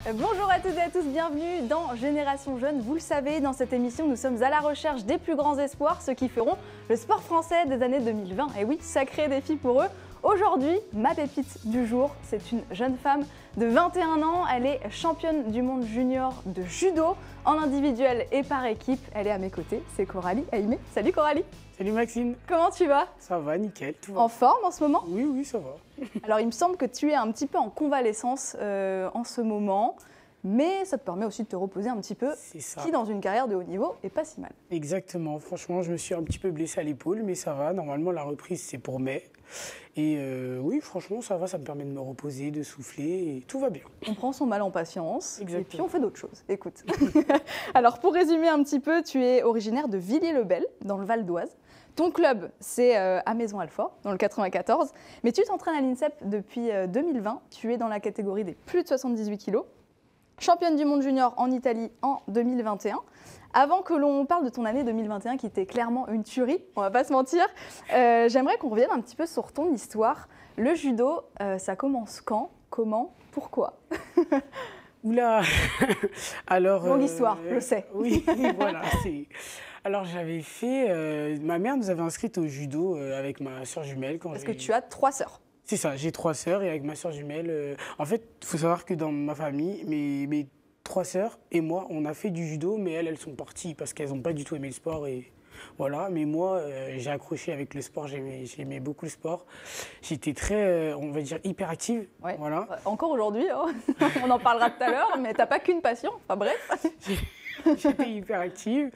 Bonjour à toutes et à tous, bienvenue dans Génération Jeune. Vous le savez, dans cette émission, nous sommes à la recherche des plus grands espoirs, ceux qui feront le sport français des années 2020. Et oui, sacré défi pour eux. Aujourd'hui, ma pépite du jour, c'est une jeune femme de 21 ans. Elle est championne du monde junior de judo en individuel et par équipe. Elle est à mes côtés, c'est Coralie Aimé. Salut Coralie. Salut Maxime. Comment tu vas? Ça va, nickel, tout va. En forme en ce moment? Oui, ça va. Alors il me semble que tu es un petit peu en convalescence en ce moment, mais ça te permet aussi de te reposer un petit peu, C'est ça. qui dans une carrière de haut niveau est pas si mal. Exactement, franchement, je me suis un petit peu blessé à l'épaule, mais ça va. Normalement, la reprise, c'est pour mai. Et oui, franchement, ça va, ça me permet de me reposer, de souffler, et tout va bien. On prend son mal en patience, Exactement. et puis on fait d'autres choses. Écoute. Alors pour résumer un petit peu, tu es originaire de Villiers-le-Bel, dans le Val d'Oise. Ton club, c'est à Maisons-Alfort, dans le 94. Mais tu t'entraînes à l'INSEP depuis 2020. Tu es dans la catégorie des plus de 78 kilos. Championne du monde junior en Italie en 2021. Avant que l'on parle de ton année 2021, qui était clairement une tuerie, on va pas se mentir, j'aimerais qu'on revienne un petit peu sur ton histoire. Le judo, ça commence quand? Comment? Pourquoi? Oula. Alors, Longue histoire, je sais. Oui, voilà. Alors, j'avais fait... ma mère nous avait inscrites au judo avec ma soeur jumelle. Parce que tu as 3 sœurs. C'est ça, j'ai 3 sœurs et avec ma soeur jumelle... En fait, il faut savoir que dans ma famille, mes 3 sœurs et moi, on a fait du judo, mais elles sont parties parce qu'elles n'ont pas du tout aimé le sport. Et voilà, mais moi, j'ai accroché avec le sport, j'aimais beaucoup le sport. J'étais très, on va dire, hyperactive. Ouais. Voilà. Encore aujourd'hui, hein. On en parlera tout à l'heure, mais t'as pas qu'une passion, enfin bref. J'étais hyper active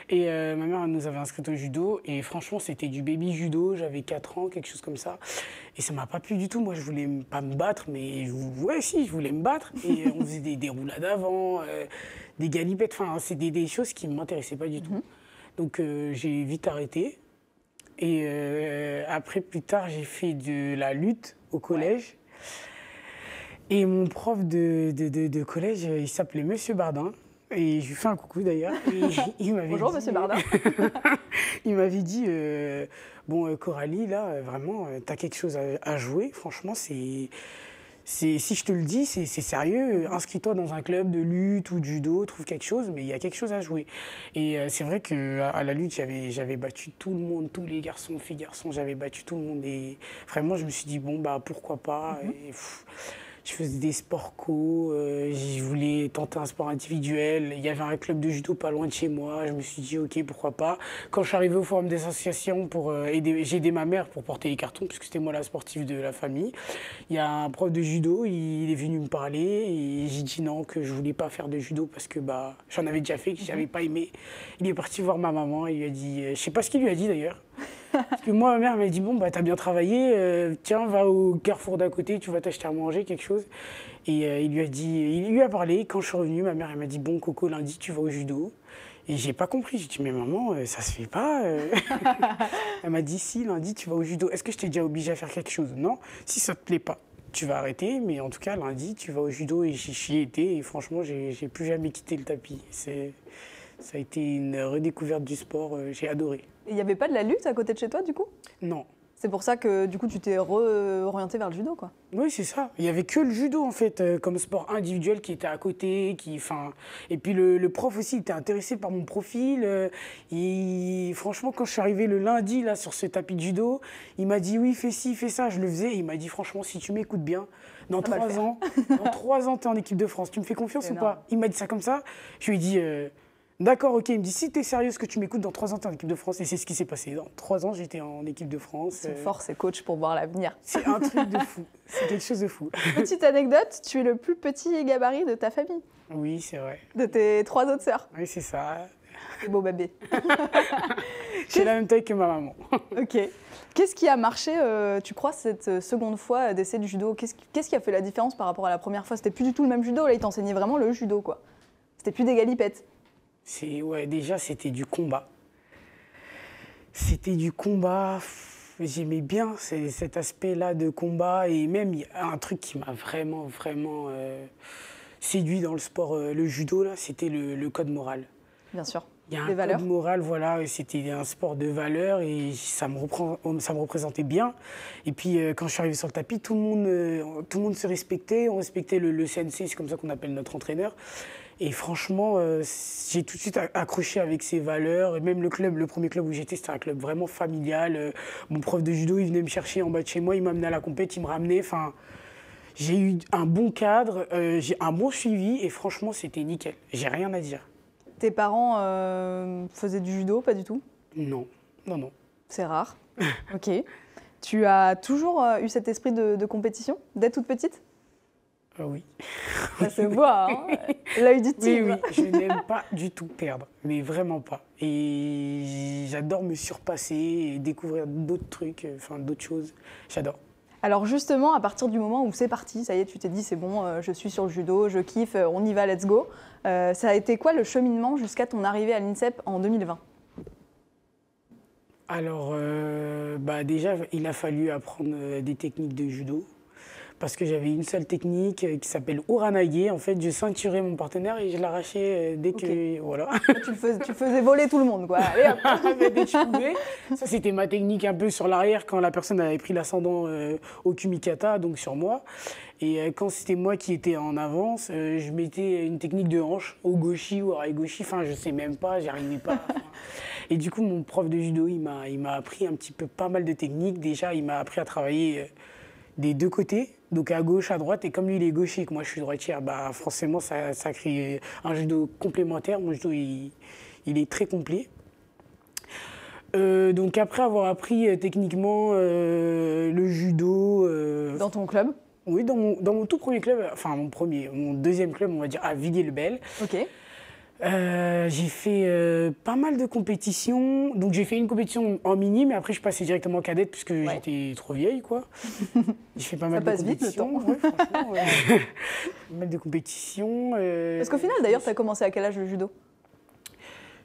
et ma mère nous avait inscrite au judo et franchement c'était du baby judo, j'avais 4 ans, quelque chose comme ça et ça m'a pas plu du tout. Moi je voulais pas me battre mais ouais si je voulais me battre et on faisait des roulades avant, des galipettes, enfin c'est des choses qui ne m'intéressaient pas du tout. Donc j'ai vite arrêté et après plus tard j'ai fait de la lutte au collège et mon prof de collège il s'appelait Monsieur Bardin. Et je lui fais un coucou d'ailleurs. Il m'avait Bonjour dit, Monsieur Bardin. Il m'avait dit bon Coralie là vraiment t'as quelque chose à jouer. Franchement si je te le dis c'est sérieux. Inscris-toi dans un club de lutte ou de judo, trouve quelque chose, mais il y a quelque chose à jouer. Et c'est vrai que à la lutte j'avais battu tout le monde, tous les garçons, filles, garçons, j'avais battu tout le monde. Et vraiment je me suis dit bon bah pourquoi pas. Et, je faisais des sports co, je voulais tenter un sport individuel. Il y avait un club de judo pas loin de chez moi. Je me suis dit, ok, pourquoi pas. Quand je suis arrivé au forum des associations, j'ai aidé ma mère pour porter les cartons, puisque c'était moi la sportive de la famille. Il y a un prof de judo, il est venu me parler et j'ai dit non, que je voulais pas faire de judo parce que bah, j'en avais déjà fait, que j'avais pas aimé. Il est parti voir ma maman, il lui a dit, je sais pas ce qu'il lui a dit d'ailleurs. Parce que moi, ma mère m'a dit, bon, bah, t'as bien travaillé, tiens, va au carrefour d'à côté, tu vas t'acheter à manger, quelque chose. Et il lui a parlé. Quand je suis revenu, ma mère, elle m'a dit, bon, Coco, lundi, tu vas au judo. Et j'ai pas compris. J'ai dit, mais maman, ça se fait pas. Elle m'a dit, si, lundi, tu vas au judo. Est-ce que je t'ai déjà obligé à faire quelque chose? Non. Si ça te plaît pas, tu vas arrêter. Mais en tout cas, lundi, tu vas au judo. Et j'y ai été. Et franchement, j'ai plus jamais quitté le tapis. Ça a été une redécouverte du sport. J'ai adoré. Il n'y avait pas de la lutte à côté de chez toi, du coup? Non. C'est pour ça que, du coup, tu t'es orienté vers le judo, quoi. Oui, c'est ça. Il n'y avait que le judo, en fait, comme sport individuel qui était à côté. Et puis le prof aussi, il était intéressé par mon profil. Franchement, quand je suis arrivé le lundi, là, sur ce tapis de judo, il m'a dit, oui, fais ci, fais ça. Je le faisais. Et il m'a dit, franchement, si tu m'écoutes bien, dans 3 ans, tu es en équipe de France. Tu me fais confiance ou pas? Il m'a dit ça comme ça. Je lui ai dit... D'accord, ok. Il me dit, si tu es sérieuse que tu m'écoutes, dans 3 ans, tu es en équipe de France. Et c'est ce qui s'est passé. Dans 3 ans, j'étais en équipe de France. C'est force et coach pour voir l'avenir. C'est un truc de fou. C'est quelque chose de fou. Petite anecdote, tu es le plus petit gabarit de ta famille. Oui, c'est vrai. De tes 3 autres sœurs. Oui, c'est ça. C'est beau bébé. J'ai la même taille que ma maman. Ok. Qu'est-ce qui a marché, tu crois, cette seconde fois d'essai du judo? Qu'est-ce qui a fait la différence par rapport à la première fois? C'était plus du tout le même judo. Là, il t'enseignait vraiment le judo, quoi. C'était plus des galipettes. Ouais, déjà, c'était du combat. C'était du combat. J'aimais bien cet aspect-là de combat. Et même, il y a un truc qui m'a vraiment séduit dans le sport, le judo, là, c'était le code moral. Bien sûr. Il y a un Des valeurs. code moral, voilà, c'était un sport de valeurs et ça me représentait bien. Et puis quand je suis arrivé sur le tapis, tout le monde se respectait, on respectait le CNC, c'est comme ça qu'on appelle notre entraîneur. Et franchement, j'ai tout de suite accroché avec ces valeurs. Et même le club, le premier club où j'étais, c'était un club vraiment familial. Mon prof de judo, il venait me chercher en bas de chez moi, il m'amenait à la compète, il me ramenait. Enfin, j'ai eu un bon cadre, j'ai un bon suivi et franchement, c'était nickel. J'ai rien à dire. Tes parents faisaient du judo, pas du tout? Non, non, non. C'est rare. Ok. Tu as toujours eu cet esprit de compétition dès toute petite? Oui. Ça se voit, hein. L'œil du Oui, tigre. oui, je n'aime pas du tout perdre, mais vraiment pas. Et j'adore me surpasser et découvrir d'autres trucs, enfin d'autres choses. J'adore. Alors justement, à partir du moment où c'est parti, ça y est, tu t'es dit c'est bon, je suis sur le judo, je kiffe, on y va, let's go. Ça a été quoi le cheminement jusqu'à ton arrivée à l'INSEP en 2020? Alors, déjà, il a fallu apprendre des techniques de judo. Parce que j'avais une seule technique qui s'appelle Uranage. En fait, je ceinturais mon partenaire et je l'arrachais dès que... Voilà. Tu faisais voler tout le monde, quoi. Allez, hop. Dès que je pouvais. Ça, c'était ma technique un peu sur l'arrière quand la personne avait pris l'ascendant au kumikata, donc sur moi. Et quand c'était moi qui étais en avance, je mettais une technique de hanche, au goshi ou à goshi. Enfin, je sais même pas, j'y arrivais pas. Et du coup, mon prof de judo, il m'a appris un petit peu pas mal de techniques. Déjà, il m'a appris à travailler des deux côtés, donc à gauche, à droite. Et comme lui, il est gaucher et que moi, je suis droitière, bah, forcément, ça crée un judo complémentaire. Mon judo, il est très complet. Donc après avoir appris techniquement le judo... Dans ton club? Oui, dans mon tout premier club, enfin mon deuxième club, on va dire, à Villiers-le-Bel. Ok. J'ai fait pas mal de compétitions. Donc j'ai fait une compétition en mini, mais après je passais directement en cadette puisque j'étais trop vieille, quoi. J'ai fait pas mal de compétitions. Vite, le temps. Ouais, franchement, pas mal de compétitions. Parce qu'au final, d'ailleurs, tu as commencé à quel âge le judo?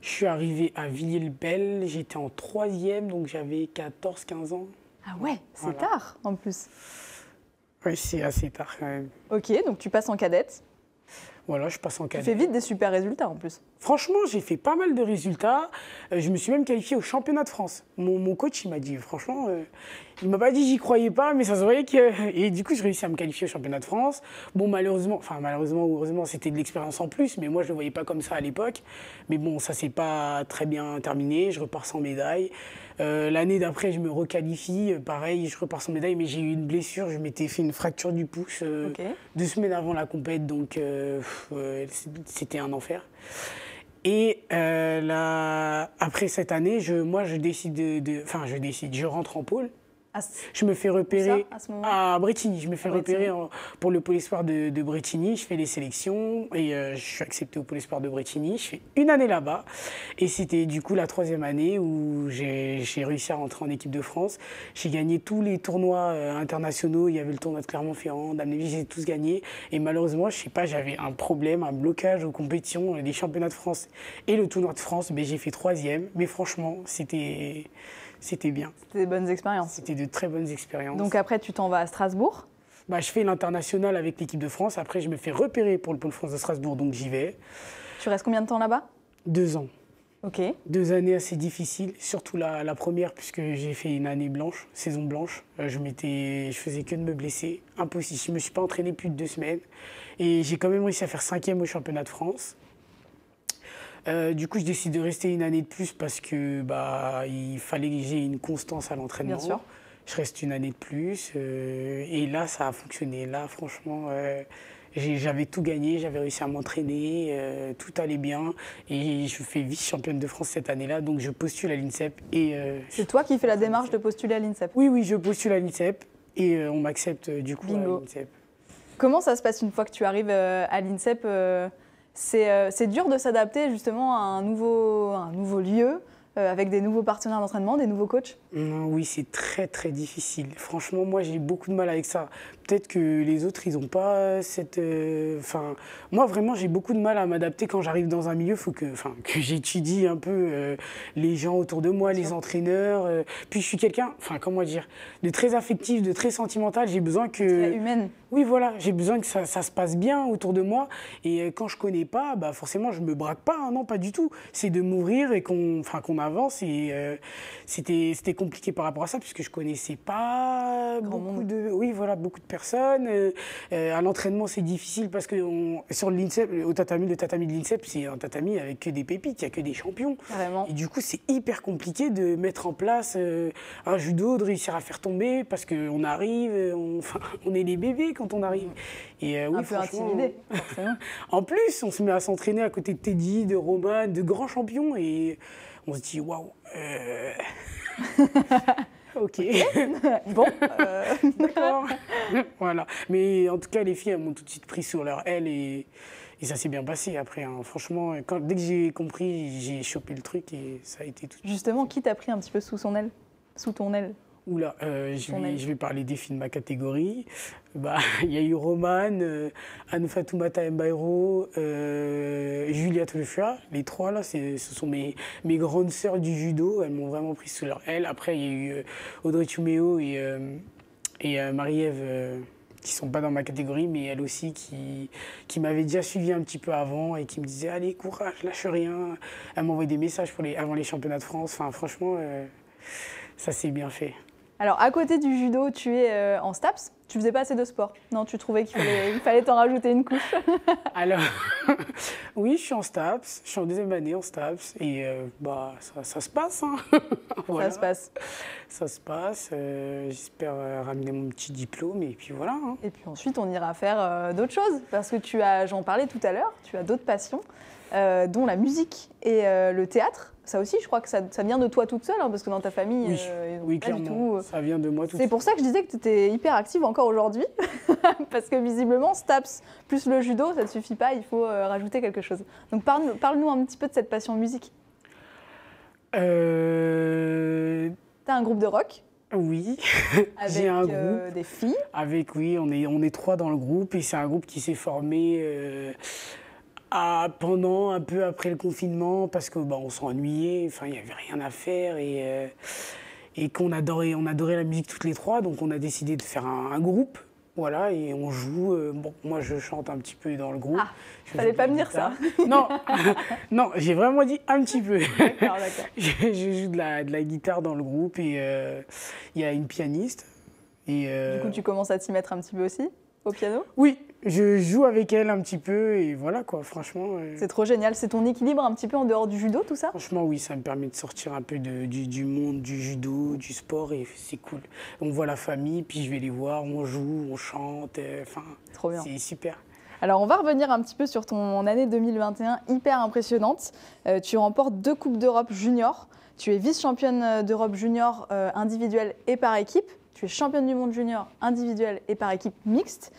Je suis arrivée à Villiers-le-Bel, j'étais en 3e, donc j'avais 14-15 ans. Ah ouais, c'est Voilà. tard en plus. Oui, c'est assez tard quand même. Ok, donc tu passes en cadette. Voilà, je passe en Tu cadette. fais vite des super résultats en plus. Franchement, j'ai fait pas mal de résultats. Je me suis même qualifiée au championnat de France. Mon coach, il m'a dit, franchement, il m'a pas dit j'y croyais pas, mais ça se voyait que... Et du coup, j'ai réussi à me qualifier au championnat de France. Bon, malheureusement ou heureusement, c'était de l'expérience en plus, mais moi, je le voyais pas comme ça à l'époque. Mais bon, ça s'est pas très bien terminé. Je repars sans médaille. L'année d'après, je me requalifie. Pareil, je repars sans médaille, mais j'ai eu une blessure. Je m'étais fait une fracture du pouce 2 semaines avant la compète, donc c'était un enfer. Et après cette année, je décide je rentre en pôle. Je me fais repérer à Bretigny. Je me fais repérer pour le pôle espoir de Bretigny. Je fais les sélections et je suis accepté au pôle espoir de Bretigny. Je fais une année là-bas et c'était du coup la 3e année où j'ai réussi à rentrer en équipe de France. J'ai gagné tous les tournois internationaux. Il y avait le tournoi de Clermont-Ferrand, d'Amnéville, j'ai tous gagné. Et malheureusement, je sais pas, j'avais un problème, un blocage aux compétitions, les championnats de France et le tournoi de France. Mais j'ai fait 3e. Mais franchement, c'était bien. C'était des bonnes expériences. C'était de très bonnes expériences. Donc après, tu t'en vas à Strasbourg. Je fais l'international avec l'équipe de France. Après, je me fais repérer pour le pôle France de Strasbourg, donc j'y vais. Tu restes combien de temps là-bas? 2 ans. Ok. 2 années assez difficiles, surtout la première, puisque j'ai fait une année blanche, saison blanche. Je faisais que de me blesser. Impossible. Je ne me suis pas entraîné plus de 2 semaines. Et j'ai quand même réussi à faire 5e au championnat de France. Du coup, je décide de rester une année de plus parce que il fallait que j'ai une constance à l'entraînement. Bien sûr. Je reste une année de plus et là, ça a fonctionné. Là, franchement, j'avais tout gagné, j'avais réussi à m'entraîner, tout allait bien et je fais vice-championne de France cette année-là, donc je postule à l'INSEP. C'est toi qui fais la démarche de postuler à l'INSEP? Oui, je postule à l'INSEP et on m'accepte du coup à l'INSEP. Comment ça se passe une fois que tu arrives à l'INSEP? C'est dur de s'adapter justement à un nouveau lieu, avec des nouveaux partenaires d'entraînement, des nouveaux coachs? Non, oui, c'est très très difficile. Franchement, moi j'ai beaucoup de mal avec ça. Peut-être que les autres, ils n'ont pas cette... Enfin, moi vraiment, j'ai beaucoup de mal à m'adapter quand j'arrive dans un milieu. Il faut que j'étudie un peu les gens autour de moi, les entraîneurs. Puis je suis quelqu'un, enfin comment dire, de très affectif, de très sentimental. J'ai besoin que... Très humaine. Oui, voilà, j'ai besoin que ça se passe bien autour de moi. Et quand je connais pas, bah forcément, je me braque pas, hein, non, pas du tout. C'est de m'ouvrir et qu'on avance. Et c'était compliqué par rapport à ça, puisque je connaissais pas beaucoup de personnes. À l'entraînement, c'est difficile parce que sur l'INSEP, le tatami de l'INSEP, c'est un tatami avec que des pépites, il n'y a que des champions. Vraiment. Et du coup, c'est hyper compliqué de mettre en place un judo, de réussir à faire tomber, parce qu'on arrive, on est les bébés quand on arrive. Et, oui, un peu intimidé, forcément. En plus, on se met à s'entraîner à côté de Teddy, de Roman, de grands champions, et on se dit waouh. Ok. Bon. D'accord. Voilà. Mais en tout cas, les filles, elles m'ont tout de suite pris sur leur aile et ça s'est bien passé après. Hein. Franchement, dès que j'ai compris, j'ai chopé le truc et ça a été tout. Justement, qui t'a pris un petit peu sous son aile? Sous ton aile? Oula, je vais parler des filles de ma catégorie. Bah, il y a eu Roman, Anne Fatoumata Mbairo, Julia Tolofua. Les trois, là, ce sont mes grandes sœurs du judo. Elles m'ont vraiment pris sous leur aile. Après, il y a eu Audrey Tumeo et Marie-Ève, qui ne sont pas dans ma catégorie, mais elles aussi, qui m'avaient déjà suivi un petit peu avant et qui me disaient « Allez, courage, lâche rien ». Elles m'envoyaient des messages avant les championnats de France. Enfin, franchement, ça s'est bien fait. Alors, à côté du judo, tu es en STAPS. Tu faisais pas assez de sport? Non, tu trouvais qu'il fallait t'en rajouter une couche? Alors, oui, je suis en STAPS. Je suis en deuxième année en STAPS. Et bah, ça se passe. Hein. Voilà. Ça se passe. Ça se passe. J'espère ramener mon petit diplôme. Et puis voilà. Hein. Et puis ensuite, on ira faire d'autres choses. Parce que j'en parlais tout à l'heure, tu as d'autres passions, dont la musique et le théâtre. Ça aussi, je crois que ça vient de toi toute seule, hein, parce que dans ta famille, oui, pas du clairement, tout. Ça vient de moi toute seule. C'est pour ça que je disais que tu étais hyper active encore aujourd'hui, parce que visiblement, STAPS plus le judo, ça ne suffit pas, il faut rajouter quelque chose. Donc parle-nous un petit peu de cette passion musique. Tu as un groupe de rock? Oui, j'ai un groupe. Des filles? Oui, on est 3 dans le groupe, et c'est un groupe qui s'est formé... pendant, un peu après le confinement, parce que on s'ennuyait, enfin il n'y avait rien à faire et qu'on adorait la musique toutes les 3, donc on a décidé de faire un groupe, voilà, et on joue. Moi je chante un petit peu dans le groupe. Ah, fallait pas me dire ça. Non, non, j'ai vraiment dit un petit peu. D'accord. Je joue de la guitare dans le groupe et il y a une pianiste. Et, du coup, tu commences à t'y mettre un petit peu aussi, au piano? Oui. Je joue avec elle un petit peu et voilà quoi, franchement. C'est trop génial. C'est ton équilibre un petit peu en dehors du judo, tout ça? Franchement, oui, ça me permet de sortir un peu du monde du judo, du sport et c'est cool. On voit la famille, puis je vais les voir, on joue, on chante, enfin, trop bien. C'est super. Alors, on va revenir un petit peu sur ton année 2021 hyper impressionnante. Tu remportes 2 Coupes d'Europe junior. Tu es vice-championne d'Europe junior individuelle et par équipe. Tu es championne du monde junior individuelle et par équipe mixte.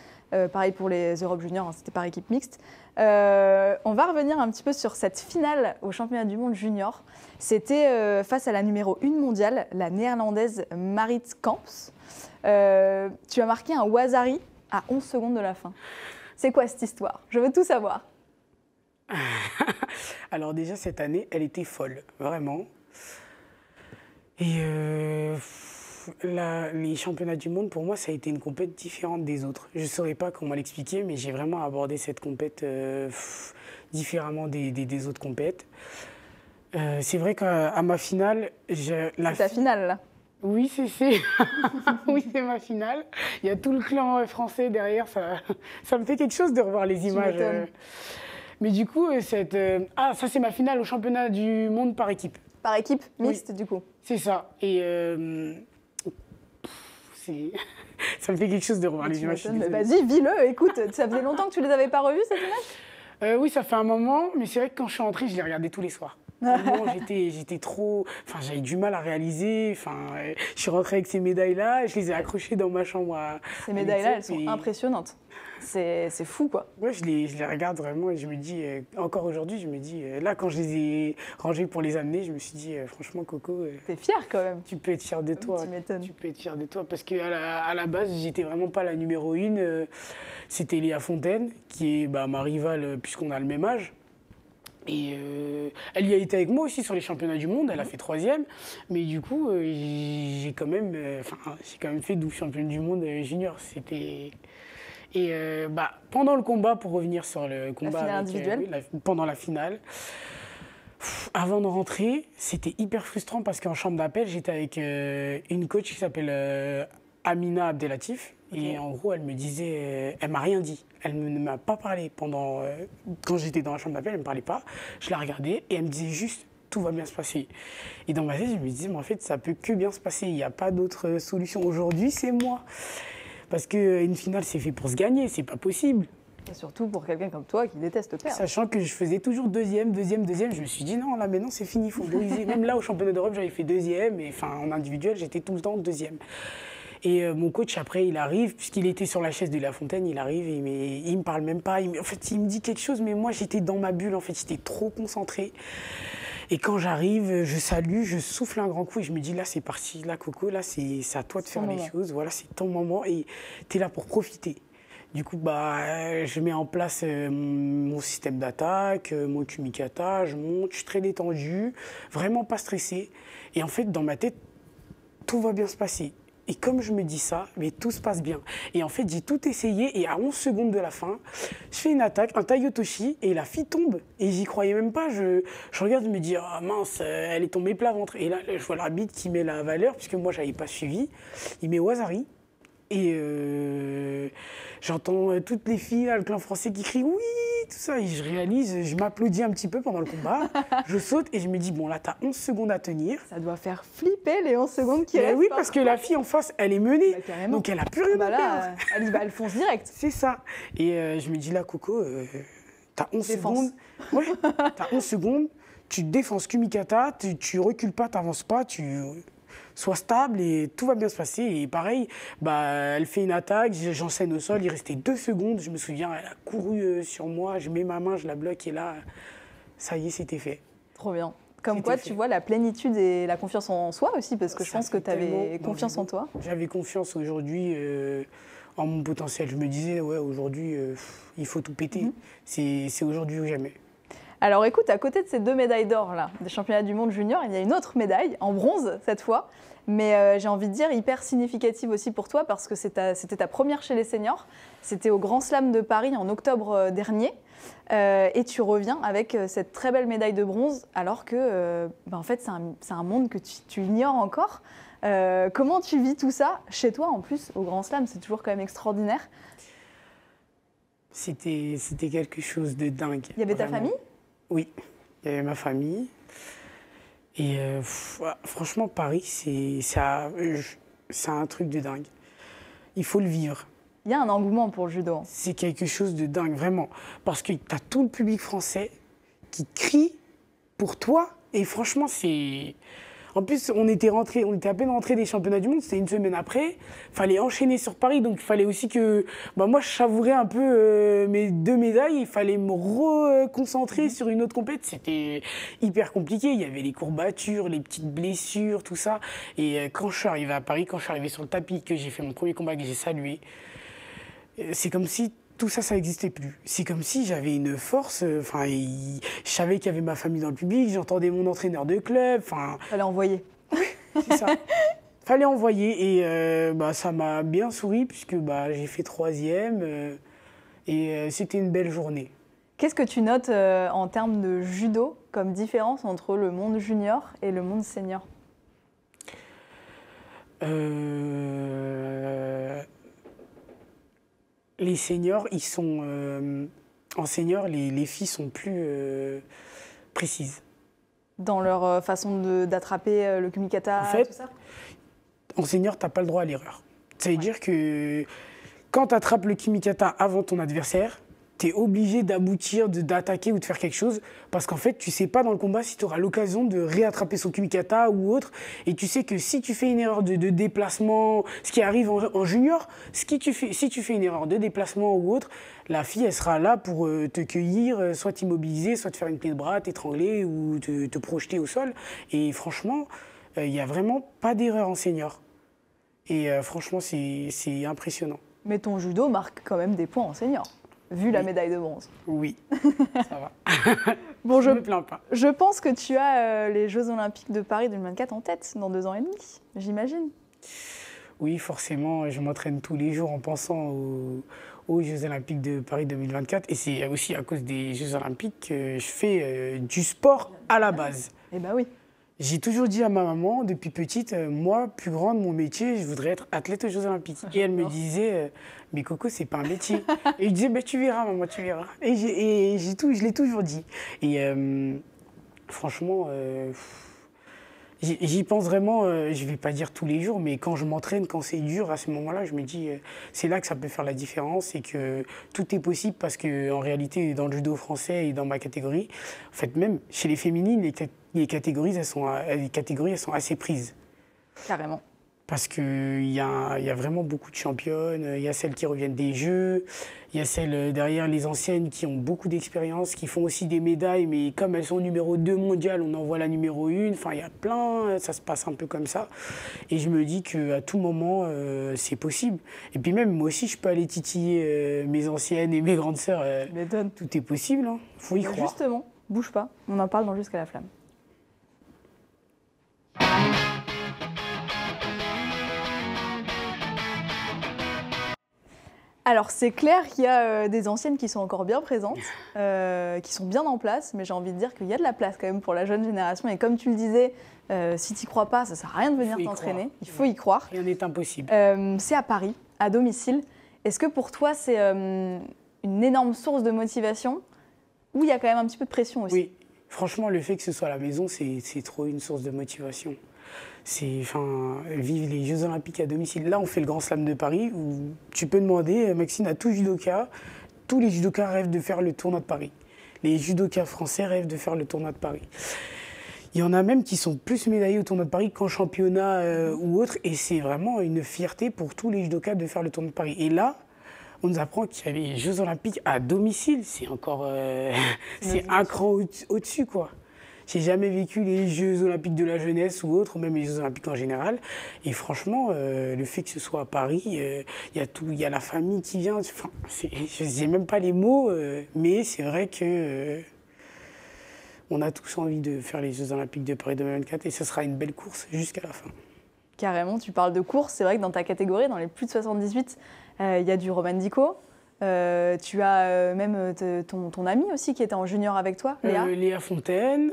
Pareil pour les Europes juniors, hein, c'était par équipe mixte. On va revenir un petit peu sur cette finale au championnat du monde junior. C'était face à la numéro 1 mondiale, la néerlandaise Marit Kamps. Tu as marqué un Wazari à 11 secondes de la fin. C'est quoi cette histoire? Je veux tout savoir. Alors déjà, cette année, elle était folle, vraiment. Et les championnats du monde, pour moi, ça a été une compète différente des autres. Je ne saurais pas comment l'expliquer, mais j'ai vraiment abordé cette compète différemment des autres compètes. C'est vrai qu'à ma finale... C'est ta finale, là? Oui, oui, c'est ma finale. Il y a tout le clan français derrière. Ça me fait quelque chose de revoir les images. Mais du coup, ça, c'est ma finale au championnat du monde par équipe. Par équipe mixte, oui. Du coup. C'est ça. Et ça me fait quelque chose de revoir les images. Vas-y, vis-le. Écoute, ça faisait longtemps que tu les avais pas revues, cette image? Oui, ça fait un moment. Mais c'est vrai que quand je suis entrée, je les regardais tous les soirs. Tellement j'étais trop... Enfin, j'avais du mal à réaliser. Enfin, je suis rentrée avec ces médailles-là, je les ai accrochées dans ma chambre. Ces médailles-là, elles sont impressionnantes. C'est fou, quoi. Ouais, je les regarde vraiment et je me dis, encore aujourd'hui, je me dis, là, quand je les ai rangées pour les amener, je me suis dit, franchement, Coco... T'es fière, quand même. Tu peux être fière de toi. Tu m'étonnes. Tu peux être fière de toi parce qu'à la base, j'étais vraiment pas la numéro 1. C'était Léa Fontaine, qui est ma rivale puisqu'on a le même âge. Et elle y a été avec moi aussi sur les championnats du monde, elle a fait 3e. Mais du coup, j'ai quand même fait 12 championnes du monde junior. C'était... Et pendant le combat, pour revenir sur le combat... La finale individuelle pendant la finale, avant de rentrer, c'était hyper frustrant parce qu'en chambre d'appel, j'étais avec une coach qui s'appelle Amina Abdelatif. Okay. Et en gros, elle me disait, elle m'a rien dit. Elle ne m'a pas parlé pendant, quand j'étais dans la chambre d'appel, elle ne me parlait pas. Je la regardais et elle me disait juste, tout va bien se passer. Et dans ma tête, je me disais, mais en fait, ça peut que bien se passer. Il n'y a pas d'autre solution. Aujourd'hui, c'est moi. Parce qu'une finale, c'est fait pour se gagner, c'est pas possible. Et surtout pour quelqu'un comme toi qui déteste perdre. Sachant que je faisais toujours deuxième, je me suis dit non, là maintenant c'est fini, il faut briser. Même là au championnat d'Europe, j'avais fait 2e, et enfin en individuel, j'étais tout le temps 2e. Et mon coach, après, il arrive, puisqu'il était sur la chaise de La Fontaine, il arrive et il me parle même pas. En fait, il me dit quelque chose, mais moi, j'étais dans ma bulle, en fait, j'étais trop concentrée. Et quand j'arrive, je salue, je souffle un grand coup et je me dis, là, c'est parti, là, Coco, là, c'est à toi de faire les choses. Voilà, c'est ton moment et tu es là pour profiter. Du coup, je mets en place mon système d'attaque, mon kumikata, je monte, je suis très détendu, vraiment pas stressé. Et en fait, dans ma tête, tout va bien se passer. Et comme je me dis ça, mais tout se passe bien. Et en fait, j'ai tout essayé et à 11 secondes de la fin, je fais une attaque, un taiotoshi, et la fille tombe. Et j'y croyais même pas. Je regarde, je me dis, ah mince, elle est tombée plat ventre. Et là, je vois l'arbitre qui met la valeur, puisque moi, je n'avais pas suivi. Il met Wazari. Et j'entends toutes les filles, là, le clan français qui crient oui, tout ça. Et je réalise, je m'applaudis un petit peu pendant le combat. Je saute et je me dis, bon, là, t'as 11 secondes à tenir. Ça doit faire flipper les 11 secondes qui restent. Oui, parce que la fille en face, elle est menée. Donc elle n'a plus rien à perdre. Elle fonce direct. C'est ça. Et je me dis, là, Coco, t'as 11 secondes. Ouais, t'as 11 secondes. Tu défenses kumikata, tu recules pas, t'avances pas, sois stable et tout va bien se passer. Et pareil, elle fait une attaque, j'enseigne au sol, il restait 2 secondes, je me souviens, elle a couru sur moi, je mets ma main, je la bloque et là, ça y est, c'était fait. Trop bien. Comme quoi, tu vois la plénitude et la confiance en soi aussi, parce que je pense que tu avais confiance en toi. J'avais confiance aujourd'hui en mon potentiel. Je me disais, ouais, aujourd'hui, il faut tout péter. C'est aujourd'hui ou jamais. Alors écoute, à côté de ces 2 médailles d'or là, des championnats du monde junior, il y a une autre médaille, en bronze cette fois, mais j'ai envie de dire hyper significative aussi pour toi parce que c'était ta première chez les seniors. C'était au Grand Slam de Paris en octobre dernier et tu reviens avec cette très belle médaille de bronze alors que en fait c'est un monde que tu ignores encore. Comment tu vis tout ça chez toi en plus au Grand Slam? C'est toujours quand même extraordinaire. C'était quelque chose de dingue. Il y avait ta famille? Oui, il y avait ma famille. Et franchement, Paris, c'est un truc de dingue. Il faut le vivre. Il y a un engouement pour le judo. C'est quelque chose de dingue, vraiment. Parce que tu as tout le public français qui crie pour toi. Et franchement, c'est... En plus, on était à peine rentrés des championnats du monde, c'était une semaine après. Il fallait enchaîner sur Paris, donc il fallait aussi que... moi, je savourais un peu mes 2 médailles. Il fallait me reconcentrer sur une autre compète. C'était hyper compliqué. Il y avait les courbatures, les petites blessures, tout ça. Et quand je suis arrivé à Paris, quand je suis arrivé sur le tapis, que j'ai fait mon premier combat, que j'ai salué, c'est comme si... tout ça, ça n'existait plus. C'est comme si j'avais une force. Je savais qu'il y avait ma famille dans le public, j'entendais mon entraîneur de club. Fallait envoyer. Oui, c'est ça. Fallait envoyer. Et ça m'a bien souri puisque j'ai fait 3e. Et c'était une belle journée. Qu'est-ce que tu notes en termes de judo comme différence entre le monde junior et le monde senior? Les seniors, ils sont... en senior, les filles sont plus précises. Dans leur façon d'attraper le kumikata, en fait, tout ça? En senior, tu n'as pas le droit à l'erreur. Ça veut dire que quand tu attrapes le kumikata avant ton adversaire, tu es obligé d'aboutir, d'attaquer ou de faire quelque chose, parce qu'en fait, tu sais pas dans le combat si tu auras l'occasion de réattraper son kumikata ou autre, et tu sais que si tu fais une erreur de déplacement, ce qui arrive en junior, si tu fais une erreur de déplacement ou autre, la fille, elle sera là pour te cueillir, soit t'immobiliser, soit te faire une clé de bras, t'étrangler ou te projeter au sol. Et franchement, il n'y a vraiment pas d'erreur en senior. Et franchement, c'est impressionnant. Mais ton judo marque quand même des points en senior, vu la médaille de bronze. Oui, ça va. Bon, je me plains pas. Je pense que tu as les Jeux Olympiques de Paris 2024 en tête dans 2 ans et demi, j'imagine. Oui, forcément, je m'entraîne tous les jours en pensant aux Jeux Olympiques de Paris 2024. Et c'est aussi à cause des Jeux Olympiques que je fais du sport à la base. Eh bien oui. J'ai toujours dit à ma maman, depuis petite, moi, plus grande, mon métier, je voudrais être athlète aux Jeux Olympiques. Et elle me disait, mais Coco, c'est pas un métier. Et je disais, bah, tu verras, maman, tu verras. Et je l'ai toujours dit. Et franchement, j'y pense vraiment, je vais pas dire tous les jours, mais quand je m'entraîne, quand c'est dur, à ce moment-là, je me dis, c'est là que ça peut faire la différence et que tout est possible parce qu'en réalité, dans le judo français et dans ma catégorie, en fait, même chez les féminines, les catégories, elles sont assez prises. Carrément. Parce qu'il y a vraiment beaucoup de championnes, il y a celles qui reviennent des Jeux, il y a celles derrière les anciennes qui ont beaucoup d'expérience, qui font aussi des médailles, mais comme elles sont numéro 2 mondial, on envoie la numéro 1, enfin il y a plein, ça se passe un peu comme ça. Et je me dis qu'à tout moment, c'est possible. Et puis même, moi aussi, je peux aller titiller mes anciennes et mes grandes sœurs. Tout est possible, hein. Faut y croire. Justement, bouge pas, on en parle dans Jusqu'à la flamme. Alors, c'est clair qu'il y a des anciennes qui sont encore bien présentes, qui sont bien en place, mais j'ai envie de dire qu'il y a de la place quand même pour la jeune génération. Et comme tu le disais, si tu n'y crois pas, ça ne sert à rien de venir t'entraîner. Il faut y croire. Rien n'est impossible. C'est à Paris, à domicile. Est-ce que pour toi, c'est une énorme source de motivation ou il y a quand même un petit peu de pression aussi? Oui, franchement, le fait que ce soit à la maison, c'est trop une source de motivation. Vivre les Jeux Olympiques à domicile. Là, on fait le Grand Slam de Paris où tu peux demander, Maxime, à tout judoka, tous les judokas rêvent de faire le tournoi de Paris. Les judokas français rêvent de faire le tournoi de Paris. Il y en a même qui sont plus médaillés au tournoi de Paris qu'en championnat ou autre. Et c'est vraiment une fierté pour tous les judokas de faire le tournoi de Paris. Et là, on nous apprend qu'il y a les Jeux Olympiques à domicile. C'est encore c'est un cran au-dessus, quoi. J'ai jamais vécu les Jeux Olympiques de la jeunesse ou autres, même les Jeux Olympiques en général. Et franchement, le fait que ce soit à Paris, il y a la famille qui vient. Enfin, je n'ai même pas les mots, mais c'est vrai que on a tous envie de faire les Jeux Olympiques de Paris 2024 et ce sera une belle course jusqu'à la fin. Carrément, tu parles de course. C'est vrai que dans ta catégorie, dans les plus de 78, il y a du Roman Dico. Tu as même ton ami aussi qui était en junior avec toi, Léa. Léa Fontaine,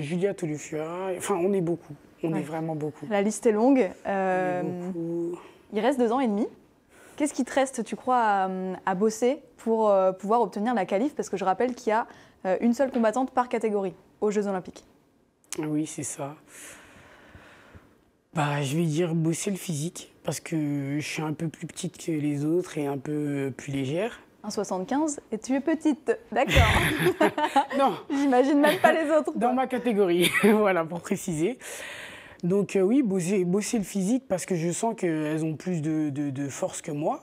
Julia Tolufua, enfin on est beaucoup, on est vraiment beaucoup. La liste est longue. Beaucoup. Il reste 2 ans et demi. Qu'est-ce qui te reste, tu crois, à bosser pour pouvoir obtenir la qualif? Parce que je rappelle qu'il y a une seule combattante par catégorie aux Jeux Olympiques. Oui, c'est ça. Je vais dire bosser le physique, parce que je suis un peu plus petite que les autres et un peu plus légère. 1,75 et tu es petite, d'accord. Non. J'imagine même pas les autres. Dans ma catégorie, voilà, pour préciser. Donc oui, bosser le physique, parce que je sens qu'elles ont plus de force que moi.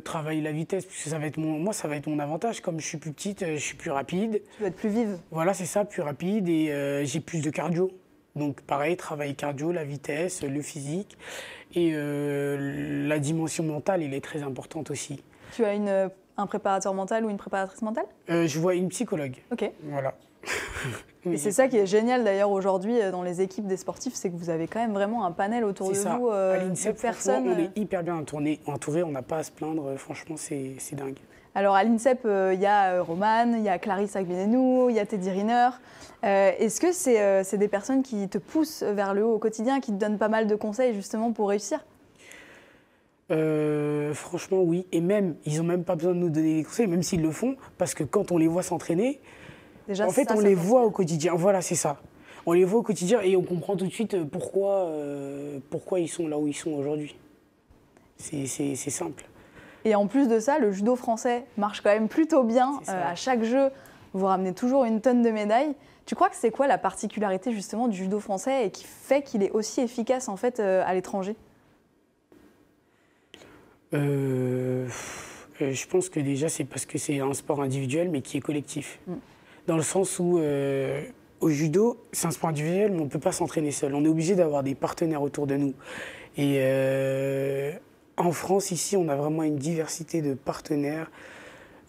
Travailler la vitesse, parce que ça va être mon avantage. Comme je suis plus petite, je suis plus rapide. Tu dois être plus vive. Voilà, c'est ça, plus rapide et j'ai plus de cardio. Donc pareil, travailler cardio, la vitesse, le physique et la dimension mentale, elle est très importante aussi. Tu as un préparateur mental ou une préparatrice mentale? Je vois une psychologue. Ok. Voilà. Et c'est ça qui est génial d'ailleurs aujourd'hui dans les équipes des sportifs, c'est que vous avez quand même vraiment un panel autour de vous de personnes. On est hyper bien entouré, on n'a pas à se plaindre, franchement c'est dingue. Alors à l'INSEP, il y a Romane, il y a Clarisse Agbenenou, il y a Teddy Riner. Est-ce que c'est des personnes qui te poussent vers le haut au quotidien, qui te donnent pas mal de conseils justement pour réussir? Franchement oui, et même, ils n'ont même pas besoin de nous donner des conseils, même s'ils le font, parce que quand on les voit s'entraîner, en fait on les voit au quotidien, voilà c'est ça. On les voit au quotidien et on comprend tout de suite pourquoi ils sont là où ils sont aujourd'hui. C'est simple. Et en plus de ça, le judo français marche quand même plutôt bien. À chaque jeu, vous ramenez toujours une tonne de médailles. Tu crois que c'est quoi la particularité justement du judo français et qui fait qu'il est aussi efficace en fait à l'étranger? Je pense que déjà c'est parce que c'est un sport individuel mais qui est collectif. Dans le sens où au judo, c'est un sport individuel mais on ne peut pas s'entraîner seul. On est obligé d'avoir des partenaires autour de nous. Et en France, ici, on a vraiment une diversité de partenaires.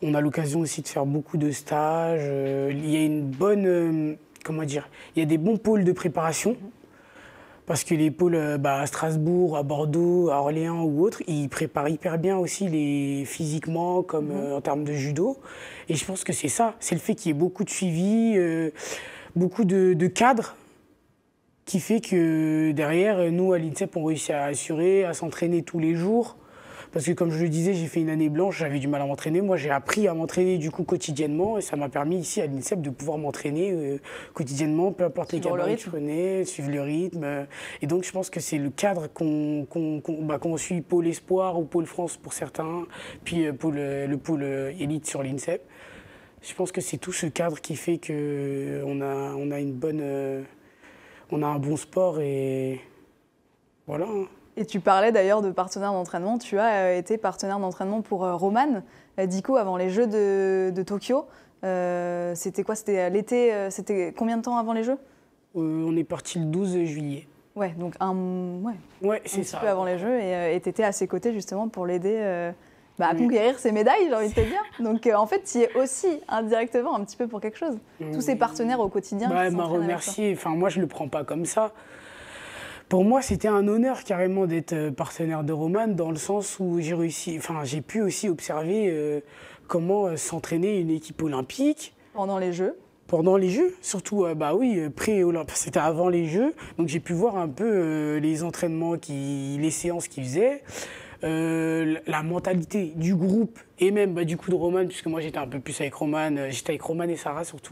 On a l'occasion aussi de faire beaucoup de stages. Il y a une bonne, comment dire, il y a des bons pôles de préparation. Parce que les pôles à Strasbourg, à Bordeaux, à Orléans ou autres, ils préparent hyper bien aussi physiquement comme en termes de judo. Et je pense que c'est ça, c'est le fait qu'il y ait beaucoup de suivi, beaucoup de cadres qui fait que derrière, nous à l'INSEP, on réussit à assurer, à s'entraîner tous les jours. Parce que comme je le disais, j'ai fait une année blanche, j'avais du mal à m'entraîner. Moi, j'ai appris à m'entraîner du coup quotidiennement et ça m'a permis ici à l'INSEP de pouvoir m'entraîner quotidiennement, peu importe les gabarits que je prenais, suivre le rythme. Et donc, je pense que c'est le cadre qu'on suit, pôle espoir ou pôle France pour certains, puis le pôle élite sur l'INSEP. Je pense que c'est tout ce cadre qui fait qu'on a une bonne, on a un bon sport et voilà. Et tu parlais d'ailleurs de partenaire d'entraînement. Tu as été partenaire d'entraînement pour Roman Dico avant les Jeux de Tokyo. C'était quoi? C'était l'été? C'était combien de temps avant les Jeux? On est parti le 12 juillet. Ouais, donc un petit peu avant les Jeux. Et tu étais à ses côtés justement pour l'aider à conquérir ses médailles, j'ai envie de te dire. Donc en fait, tu y es aussi indirectement un petit peu pour quelque chose. Tous ces partenaires au quotidien. M'a remercié. Enfin, moi, je le prends pas comme ça. Pour moi, c'était un honneur carrément d'être partenaire de Roman dans le sens où j'ai pu aussi observer comment s'entraîner une équipe olympique. Pendant les Jeux. Pendant les Jeux, surtout, pré-olympique, c'était avant les Jeux. Donc j'ai pu voir un peu les entraînements, les séances qu'ils faisaient, la mentalité du groupe et même du coup de Roman, puisque moi j'étais un peu plus avec Roman, j'étais avec Roman et Sarah surtout.